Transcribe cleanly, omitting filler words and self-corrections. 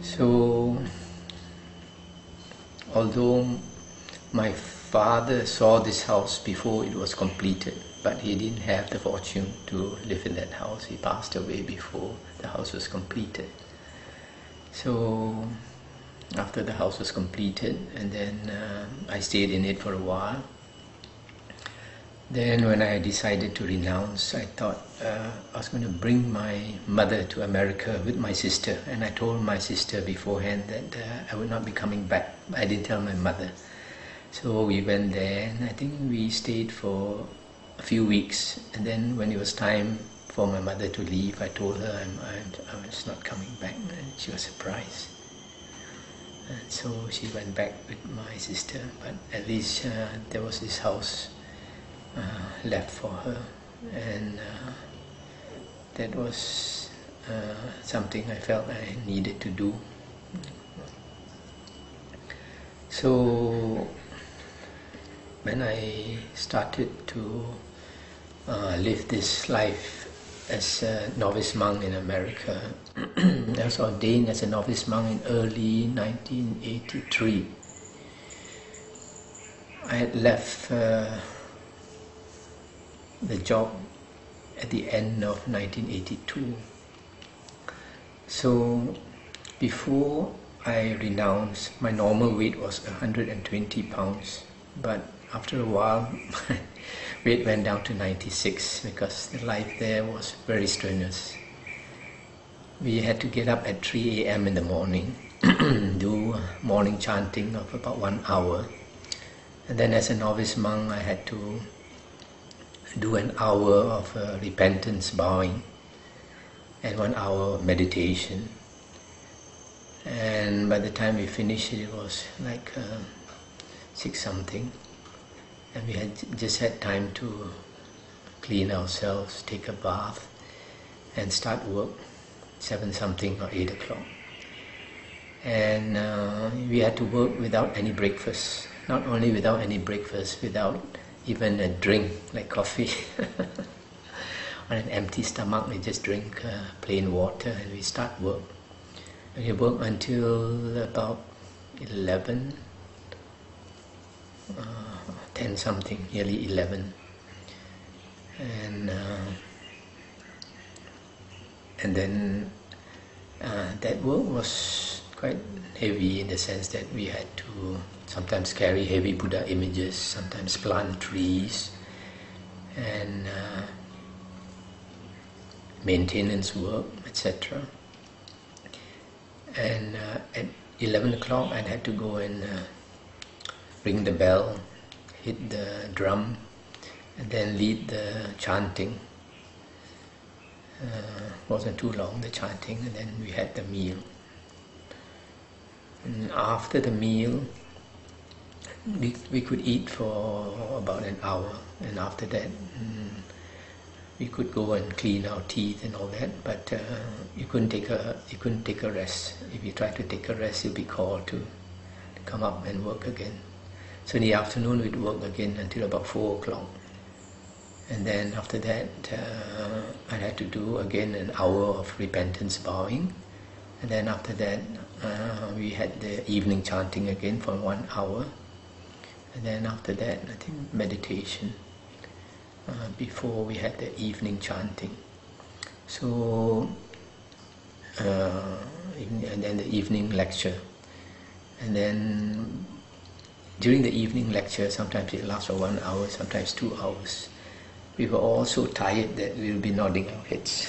So, although my father saw this house before it was completed, but he didn't have the fortune to live in that house. He passed away before the house was completed. So, after the house was completed, and then I stayed in it for a while. Then when I decided to renounce, I thought I was going to bring my mother to America with my sister, and I told my sister beforehand that I would not be coming back. I didn't tell my mother. So we went there, and I think we stayed for a few weeks, and then when it was time for my mother to leave, I told her I was not coming back, and she was surprised. And so she went back with my sister, but at least there was this house left for her, and that was something I felt I needed to do. So when I started to live this life as a novice monk in America, I was ordained as a novice monk in early 1983. I had left the job at the end of 1982. So before I renounced, my normal weight was 120 pounds, but after a while my weight went down to 96 because the life there was very strenuous. We had to get up at 3 a.m. in the morning, do morning chanting of about 1 hour, and then as a novice monk I had to do an hour of repentance bowing and 1 hour of meditation. And by the time we finished it was like 6 something, and we had just had time to clean ourselves, take a bath and start work 7 something or 8 o'clock. And we had to work without any breakfast. Not only without any breakfast, without even a drink like coffee. On an empty stomach, we just drink plain water and we start work. And we work until about 11, 10 something, nearly 11. And then that work was quite heavy in the sense that we had to sometimes carry heavy Buddha images, sometimes plant trees, and maintenance work, etc. And at 11 o'clock I had to go and ring the bell, hit the drum, and then lead the chanting. Wasn't too long, the chanting, and then we had the meal. And after the meal, we could eat for about an hour, and after that we could go and clean our teeth and all that. But you couldn't take a rest. If you try to take a rest, you'll be called to come up and work again. So in the afternoon we'd work again until about 4 o'clock, and then after that I had to do again an hour of repentance bowing, and then after that we had the evening chanting again for 1 hour. And then after that, I think meditation before we had the evening chanting. So, and then the evening lecture. And then during the evening lecture, sometimes it lasts for 1 hour, sometimes 2 hours. We were all so tired that we will be nodding our heads.